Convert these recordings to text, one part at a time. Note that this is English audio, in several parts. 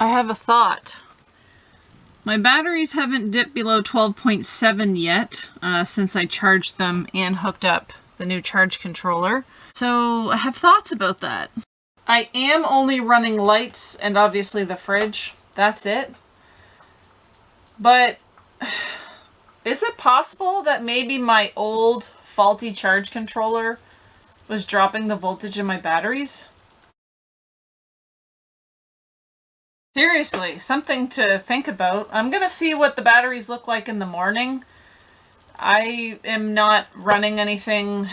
I have a thought. My batteries haven't dipped below 12.7 yet since I charged them and hooked up the new charge controller. So I have thoughts about that. I am only running lights and obviously the fridge. That's it. But is it possible that maybe my old faulty charge controller was dropping the voltage in my batteries? Seriously, something to think about. I'm gonna see what the batteries look like in the morning. I am not running anything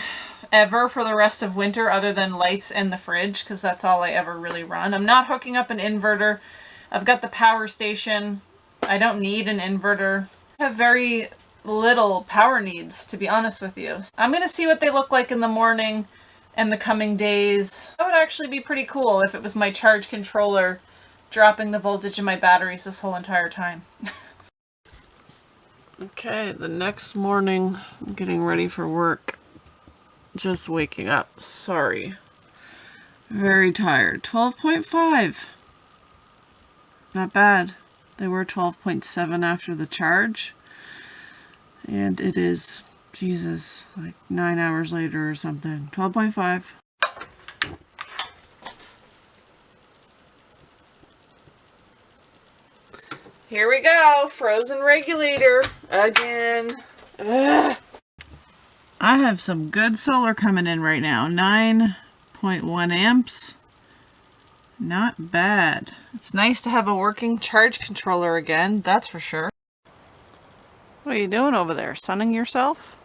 ever for the rest of winter other than lights and the fridge, because that's all I ever really run. I'm not hooking up an inverter. I've got the power station. I don't need an inverter. I have very little power needs, to be honest with you. I'm gonna see what they look like in the morning and the coming days. That would actually be pretty cool if it was my charge controller dropping the voltage in my batteries this whole entire time. Okay, the next morning, I'm getting ready for work. Just waking up. Sorry. Very tired. 12.5. Not bad. They were 12.7 after the charge. And it is, Jesus, like 9 hours later or something. 12.5. Here we go, frozen regulator again. Ugh. I have some good solar coming in right now. 9.1 amps. Not bad. It's nice to have a working charge controller again, that's for sure. What are you doing over there? Sunning yourself?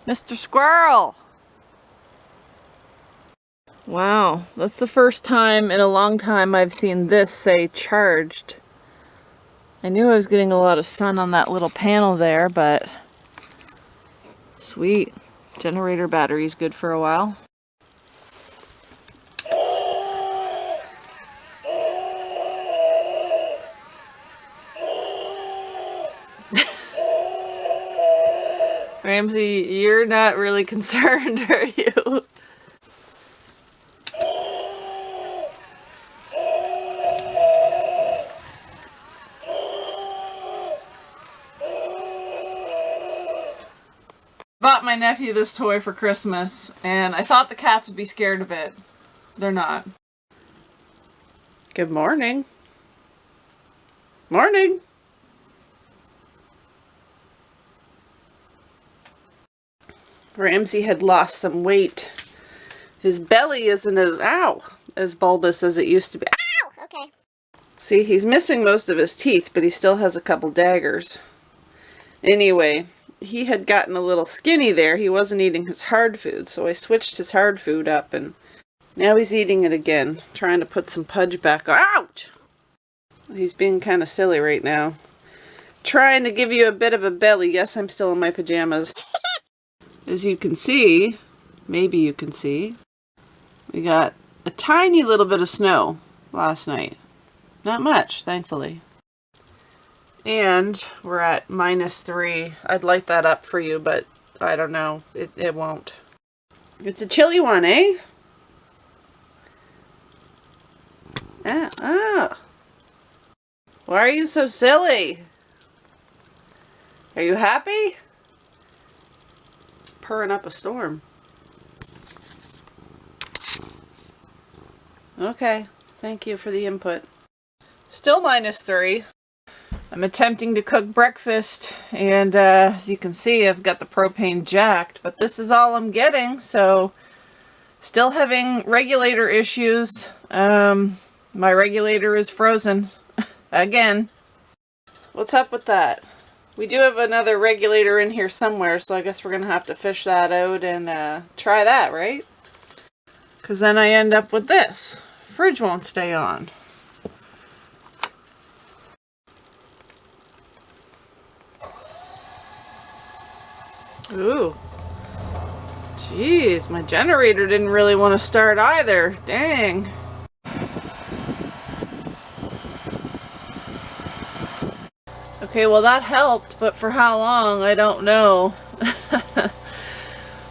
Mr. Squirrel! Wow, that's the first time in a long time I've seen this say charged. I knew I was getting a lot of sun on that little panel there, but sweet. Generator battery's good for a while. Ramsey, you're not really concerned, are you? Bought my nephew this toy for Christmas, and I thought the cats would be scared of it. They're not. Good morning. Morning. Ramsey had lost some weight. His belly isn't as bulbous as it used to be. Ow! Okay. See, he's missing most of his teeth, but he still has a couple daggers. Anyway, he had gotten a little skinny there. He wasn't eating his hard food, so I switched his hard food up, and now he's eating it again, trying to put some pudge back on. Ouch! He's being kind of silly right now. Trying to give you a bit of a belly. Yes, I'm still in my pajamas. As you can see, maybe you can see, we got a tiny little bit of snow last night. Not much, thankfully. And we're at -3. I'd light that up for you, but I don't know. It won't. It's a chilly one, eh? Why are you so silly? Are you happy? Purring up a storm. Okay, thank you for the input. Still -3. I'm attempting to cook breakfast, and as you can see, I've got the propane jacked, but this is all I'm getting, so still having regulator issues. My regulator is frozen again. What's up with that? We do have another regulator in here somewhere, so I guess we're gonna have to fish that out and try that, right? Because then I end up with this. Fridge won't stay on. Ooh. Jeez, my generator didn't really want to start either. Dang. Okay, well that helped, but for how long, I don't know.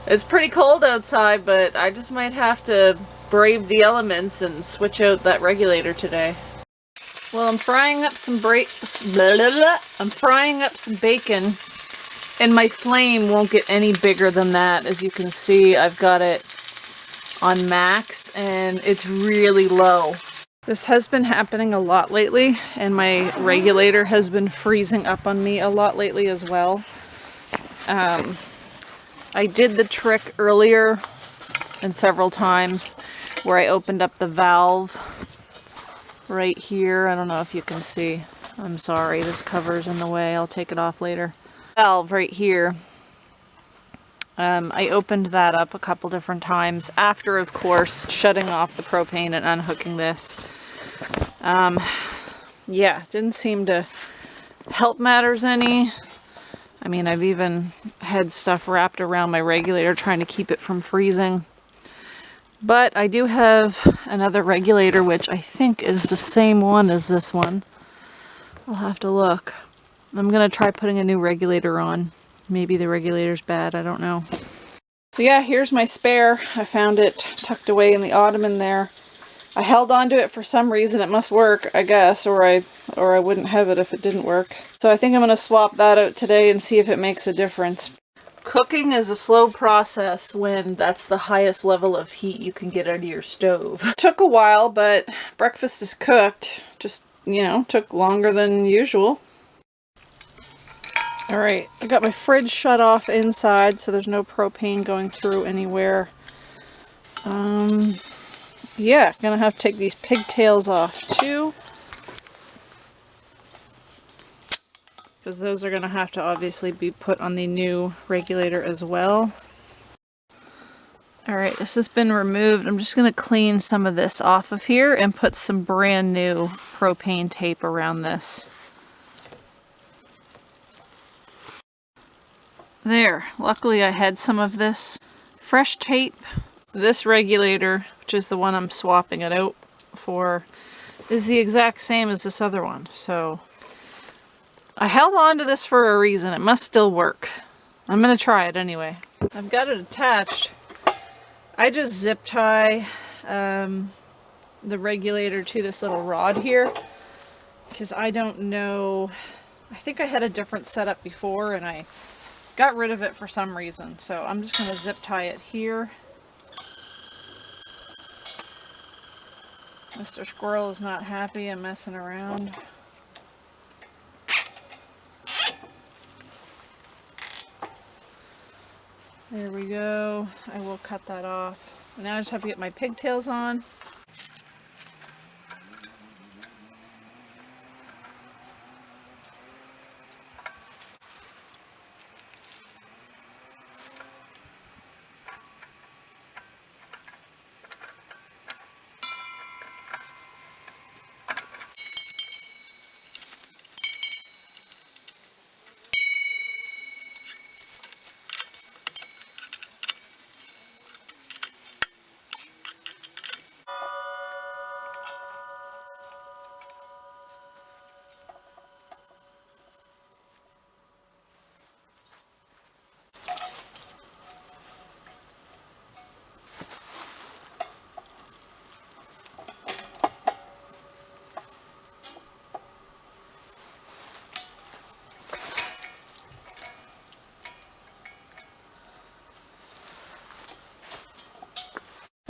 It's pretty cold outside, but I just might have to brave the elements and switch out that regulator today. Well, I'm frying up some bacon, and my flame won't get any bigger than that. As you can see, I've got it on max and it's really low. This has been happening a lot lately, and my regulator has been freezing up on me a lot lately as well. I did the trick earlier and several times where I opened up the valve right here. I don't know if you can see. I'm sorry, this cover's in the way. I'll take it off later. Valve right here. I opened that up a couple different times after, of course, shutting off the propane and unhooking this. Yeah, didn't seem to help matters any. I mean, I've even had stuff wrapped around my regulator trying to keep it from freezing. But I do have another regulator, which I think is the same one as this one. I'll have to look. I'm going to try putting a new regulator on. Maybe the regulator's bad, I don't know. So yeah, here's my spare. I found it tucked away in the ottoman there. I held on to it for some reason. It must work, I guess, or I wouldn't have it if it didn't work. So I think I'm going to swap that out today and see if it makes a difference. Cooking is a slow process when that's the highest level of heat you can get out of your stove. Took a while, but breakfast is cooked. Just, you know, took longer than usual. Alright, I got my fridge shut off inside so there's no propane going through anywhere. Yeah, gonna have to take these pigtails off too, because those are gonna have to obviously be put on the new regulator as well. Alright, this has been removed. I'm just gonna clean some of this off of here and put some brand new propane tape around this. There, luckily I had some of this fresh tape. This regulator, which is the one I'm swapping it out for, is the exact same as this other one. So I held on to this for a reason. It must still work. I'm going to try it anyway. I've got it attached. I just zip tie the regulator to this little rod here because I don't know. I think I had a different setup before and I got rid of it for some reason. So I'm just going to zip tie it here. Mr. Squirrel is not happy and messing around. There we go. I will cut that off. Now I just have to get my pigtails on.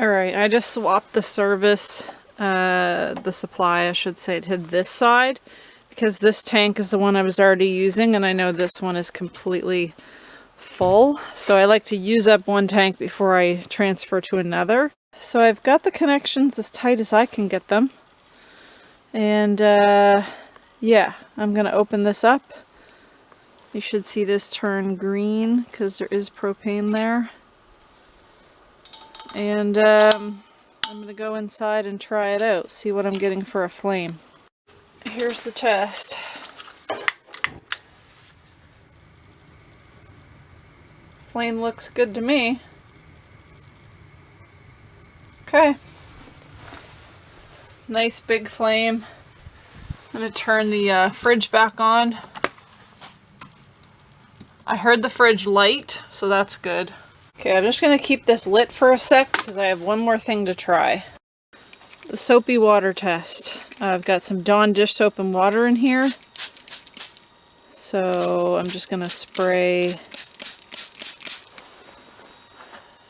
Alright, I just swapped the service, the supply I should say, to this side because this tank is the one I was already using and I know this one is completely full. So I like to use up one tank before I transfer to another. So I've got the connections as tight as I can get them. And yeah, I'm going to open this up. You should see this turn green because there is propane there. And I'm going to go inside and try it out, see what I'm getting for a flame. Here's the test. Flame looks good to me. Okay. Nice big flame. I'm going to turn the fridge back on. I heard the fridge light, so that's good. Okay, I'm just going to keep this lit for a sec because I have one more thing to try. The soapy water test. I've got some Dawn dish soap and water in here. So I'm just going to spray.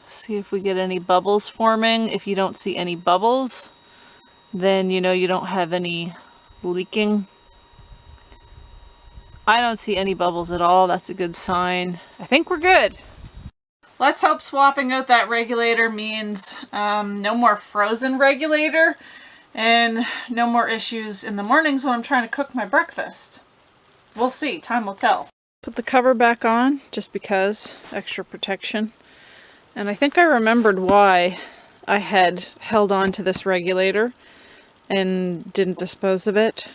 See if we get any bubbles forming. If you don't see any bubbles, then you know you don't have any leaking. I don't see any bubbles at all. That's a good sign. I think we're good. Let's hope swapping out that regulator means no more frozen regulator and no more issues in the mornings when I'm trying to cook my breakfast. We'll see. Time will tell. Put the cover back on just because. Extra protection. And I think I remembered why I had held on to this regulator and didn't dispose of it.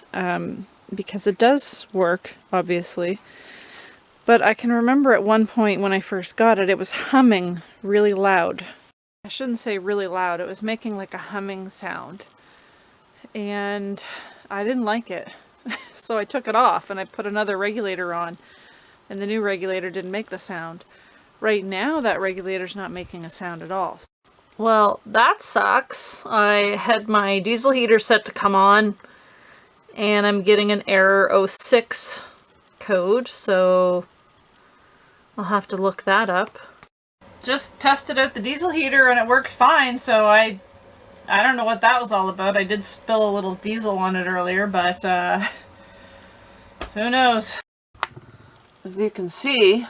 Because it does work, obviously. But I can remember at one point when I first got it, it was humming really loud. I shouldn't say really loud, it was making like a humming sound. And I didn't like it. So I took it off and I put another regulator on. And the new regulator didn't make the sound. Right now, that regulator's not making a sound at all. Well, that sucks. I had my diesel heater set to come on. And I'm getting an error 06 code, so I'll have to look that up. Just tested out the diesel heater and it works fine, so I don't know what that was all about. I did spill a little diesel on it earlier, but who knows? As you can see,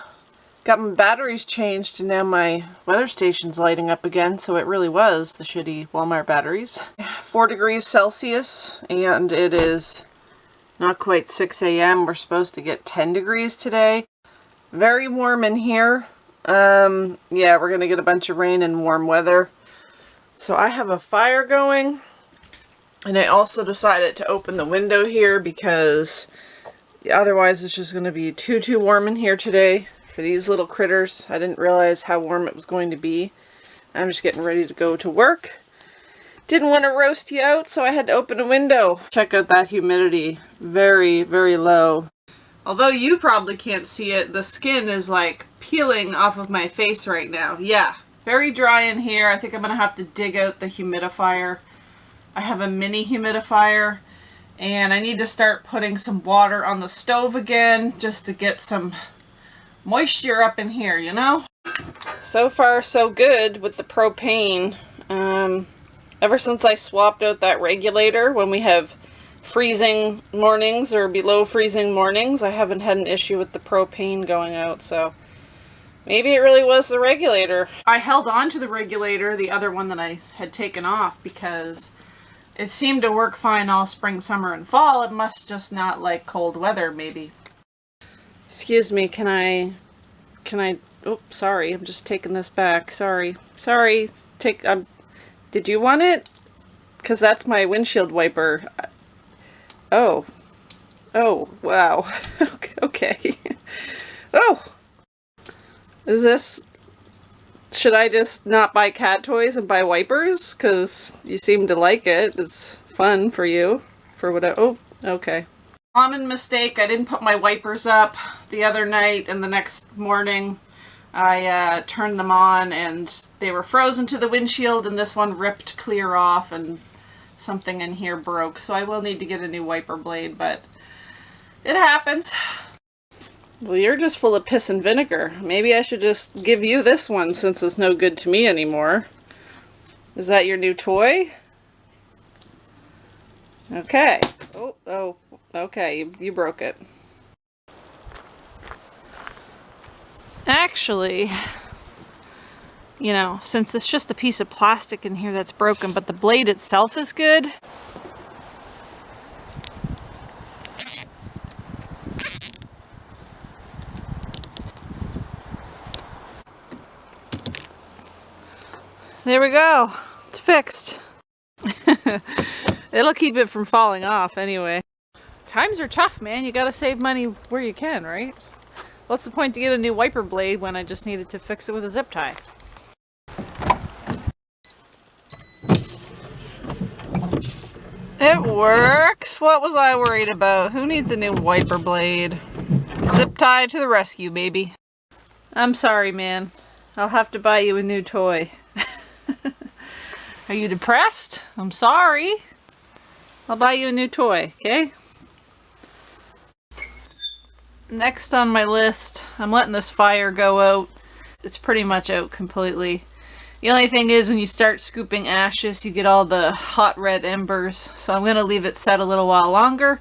got my batteries changed and now my weather station's lighting up again, so it really was the shitty Walmart batteries. 4 degrees Celsius, and it is not quite 6 a.m. We're supposed to get 10 degrees today. Very warm in here. Yeah, we're gonna get a bunch of rain and warm weather. So I have a fire going, and I also decided to open the window here because otherwise it's just gonna be too warm in here today for these little critters. I didn't realize how warm it was going to be. I'm just getting ready to go to work. Didn't want to roast you out, so I had to open a window. Check out that humidity. Very, very low. Although you probably can't see it, the skin is like peeling off of my face right now. Yeah, very dry in here. I think I'm going to have to dig out the humidifier. I have a mini humidifier, and I need to start putting some water on the stove again just to get some moisture up in here, you know? So far, so good with the propane. Ever since I swapped out that regulator when we have freezing mornings or below freezing mornings, I haven't had an issue with the propane going out, so maybe it really was the regulator. I held on to the regulator, the other one that I had taken off, because it seemed to work fine all spring, summer, and fall. It must just not like cold weather, maybe. Excuse me, can I, oh, sorry, I'm just taking this back. Sorry, did you want it? Because that's my windshield wiper. Oh, wow. Okay. Oh, should I just not buy cat toys and buy wipers? Because you seem to like it. It's fun for you. For whatever. Oh, okay. Common mistake. I didn't put my wipers up the other night, and the next morning I turned them on and they were frozen to the windshield, and this one ripped clear off and something in here broke. So I will need to get a new wiper blade, but it happens. Well, you're just full of piss and vinegar. Maybe I should just give you this one since it's no good to me anymore. Is that your new toy? Okay. Oh, okay, you broke it. Actually, you know, since it's just a piece of plastic in here that's broken, but the blade itself is good. There we go. It's fixed. It'll keep it from falling off anyway. Times are tough, man. You gotta save money where you can, right? What's the point to get a new wiper blade when I just needed to fix it with a zip tie? It works! What was I worried about? Who needs a new wiper blade? Zip tie to the rescue, baby. I'm sorry, man. I'll have to buy you a new toy. Are you depressed? I'm sorry. I'll buy you a new toy, okay? Next on my list, I'm letting this fire go out. It's pretty much out completely. The only thing is when you start scooping ashes, you get all the hot red embers. So I'm going to leave it set a little while longer.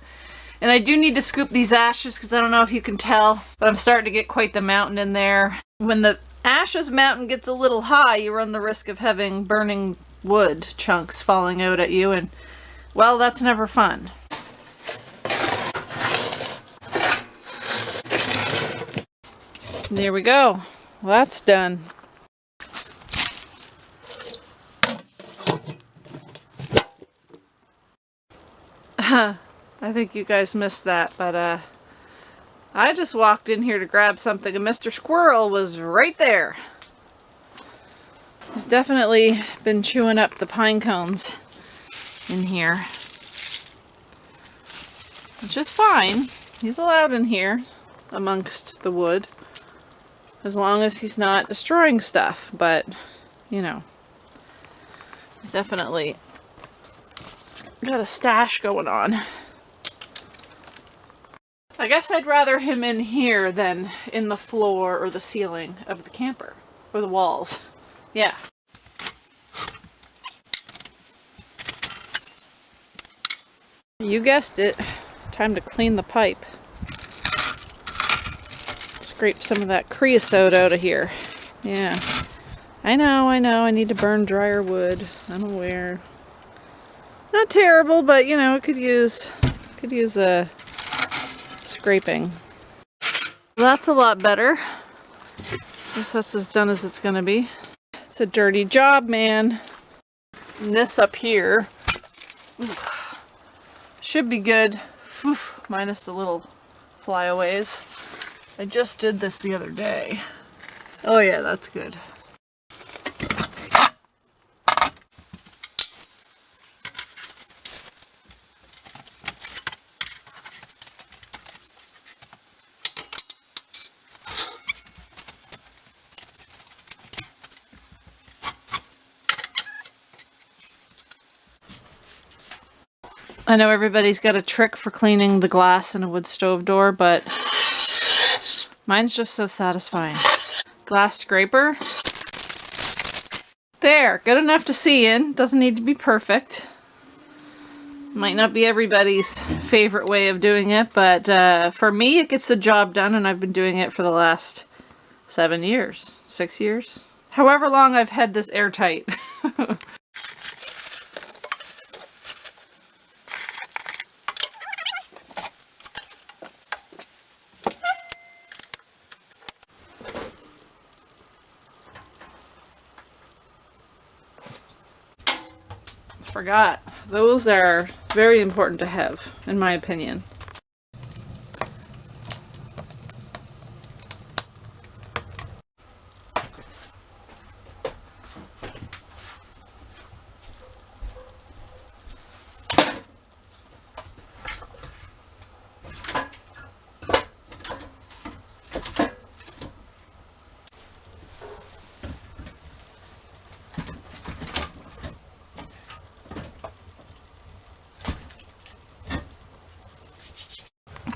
And I do need to scoop these ashes because I don't know if you can tell, but I'm starting to get quite the mountain in there. When the ashes mountain gets a little high, you run the risk of having burning wood chunks falling out at you, and well, that's never fun. There we go. Well, that's done. I think you guys missed that, but I just walked in here to grab something and Mr. Squirrel was right there. He's definitely been chewing up the pine cones in here, which is fine. He's allowed in here amongst the wood as long as he's not destroying stuff, but you know, he's definitely got a stash going on. I guess I'd rather him in here than in the floor or the ceiling of the camper, or the walls. Yeah. You guessed it. Time to clean the pipe. Scrape some of that creosote out of here. Yeah. I know. I need to burn drier wood. I'm aware. Not terrible, but you know, it could use a scraping. Well, that's a lot better. Guess that's as done as it's gonna be. It's a dirty job, man. And this up here should be good. Whew, minus the little flyaways. I just did this the other day. Oh yeah, that's good. I know everybody's got a trick for cleaning the glass in a wood stove door, but mine's just so satisfying. Glass scraper. There, good enough to see in. Doesn't need to be perfect. Might not be everybody's favorite way of doing it, but for me it gets the job done, and I've been doing it for the last 7 years, 6 years. However long I've had this airtight. Forgot. Those are very important to have, in my opinion.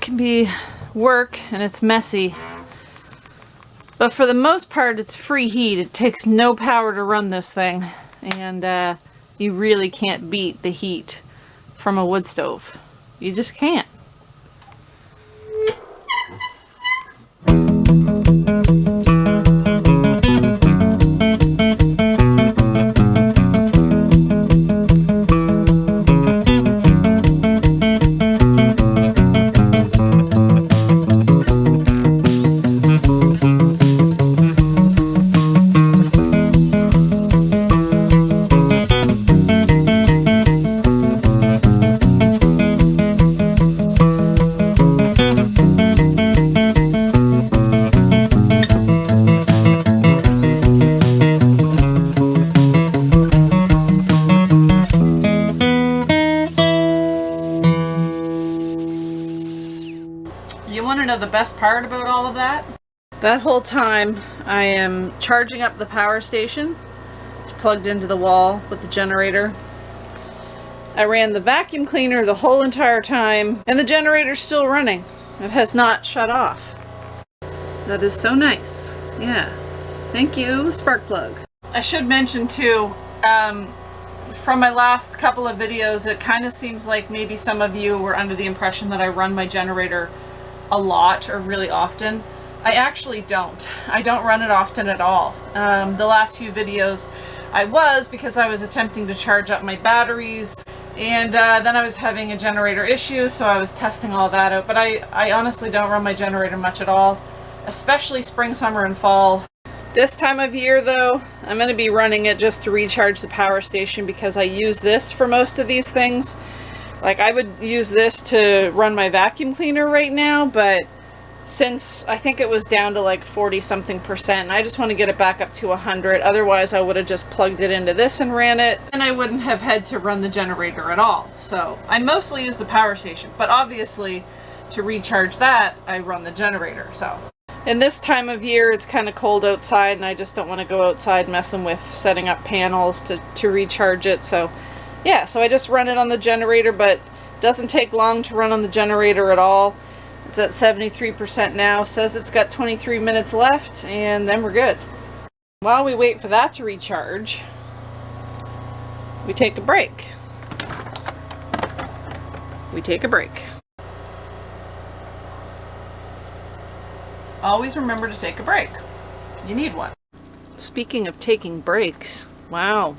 Can be work and it's messy, but for the most part it's free heat. It takes no power to run this thing, and you really can't beat the heat from a wood stove. You just can't. You want to know the best part about all of that? That whole time I am charging up the power station. It's plugged into the wall with the generator. I ran the vacuum cleaner the whole entire time, and the generator's still running. It has not shut off. That is so nice. Yeah. Thank you, spark plug. I should mention too, from my last couple of videos, it kind of seems like maybe some of you were under the impression that I run my generator a lot or really often. I actually don't. I don't run it often at all. The last few videos I was, because I was attempting to charge up my batteries, and then I was having a generator issue, so I was testing all that out. But I honestly don't run my generator much at all, especially spring, summer, and fall. This time of year though, I'm going to be running it just to recharge the power station, because I use this for most of these things. Like, I would use this to run my vacuum cleaner right now, but since I think it was down to like 40 something percent, and I just want to get it back up to 100. Otherwise I would have just plugged it into this and ran it, and I wouldn't have had to run the generator at all. So I mostly use the power station, but obviously to recharge that I run the generator. So in this time of year it's kind of cold outside, and I just don't want to go outside messing with setting up panels to recharge it. So yeah, so I just run it on the generator, but it doesn't take long to run on the generator at all. It's at 73% now, says it's got 23 minutes left, and then we're good. While we wait for that to recharge, we take a break. We take a break. Always remember to take a break. You need one. Speaking of taking breaks, wow.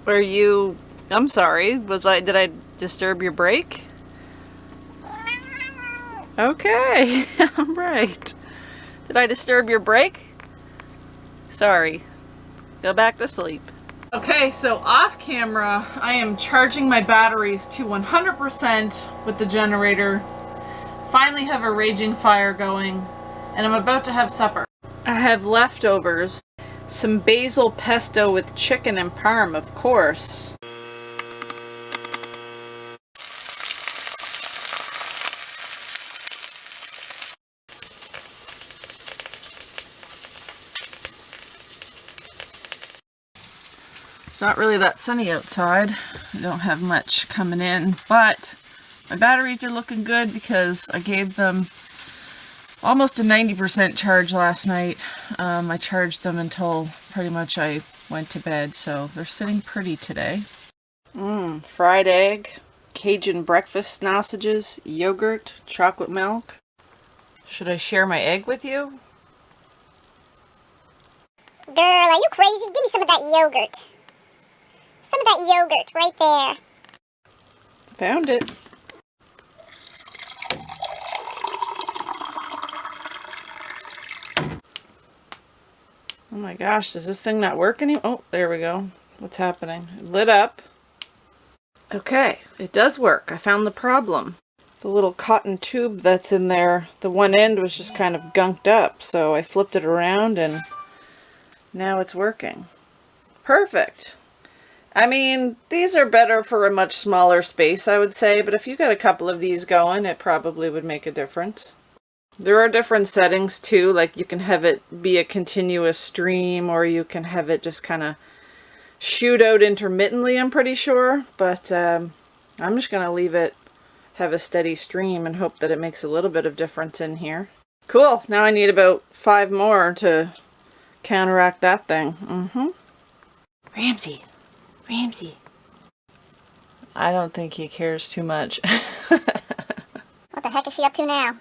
Were you, I'm sorry, did I disturb your break? Okay, all right. Did I disturb your break? Sorry. Go back to sleep. Okay, so off camera, I am charging my batteries to 100% with the generator. Finally have a raging fire going, and I'm about to have supper. I have leftovers. Some basil pesto with chicken and parm, of course. It's not really that sunny outside. I don't have much coming in, but my batteries are looking good because I gave them almost a 90% charge last night. I charged them until pretty much I went to bed, so they're sitting pretty today. Fried egg, Cajun breakfast sausages, yogurt, chocolate milk. Should I share my egg with you? Girl, are you crazy? Give me some of that yogurt. Some of that yogurt right there. Found it. Oh my gosh, does this thing not work anymore? Oh, there we go. What's happening? It lit up. Okay, it does work. I found the problem. The little cotton tube that's in there, the one end was just kind of gunked up, so I flipped it around and now it's working. Perfect. I mean, these are better for a much smaller space, I would say, but if you got a couple of these going, it probably would make a difference. There are different settings too, like you can have it be a continuous stream, or you can have it just kind of shoot out intermittently, I'm pretty sure, but I'm just going to leave it have a steady stream and hope that it makes a little bit of difference in here. Cool, now I need about 5 more to counteract that thing. Ramsey. I don't think he cares too much. What the heck is she up to now?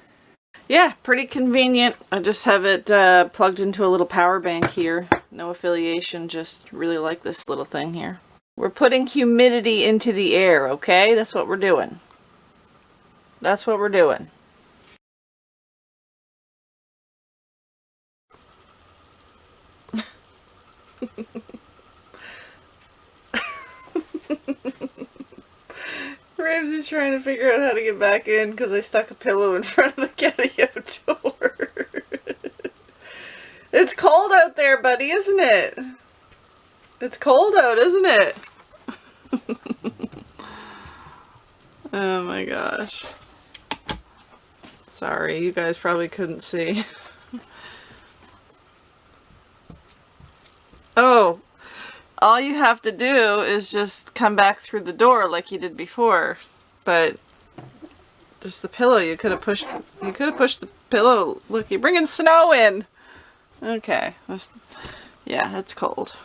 Yeah, pretty convenient. I just have it plugged into a little power bank here. No affiliation, just really like this little thing here. We're putting humidity into the air, okay? That's what we're doing. That's what we're doing. Ramsey's trying to figure out how to get back in because I stuck a pillow in front of the catio door. It's cold out there, buddy, isn't it? It's cold out, isn't it? Oh my gosh. Sorry, you guys probably couldn't see. Oh, all you have to do is just come back through the door like you did before. But just the pillow, you could have pushed the pillow. Look, you're bringing snow in. Okay. Yeah, it's cold.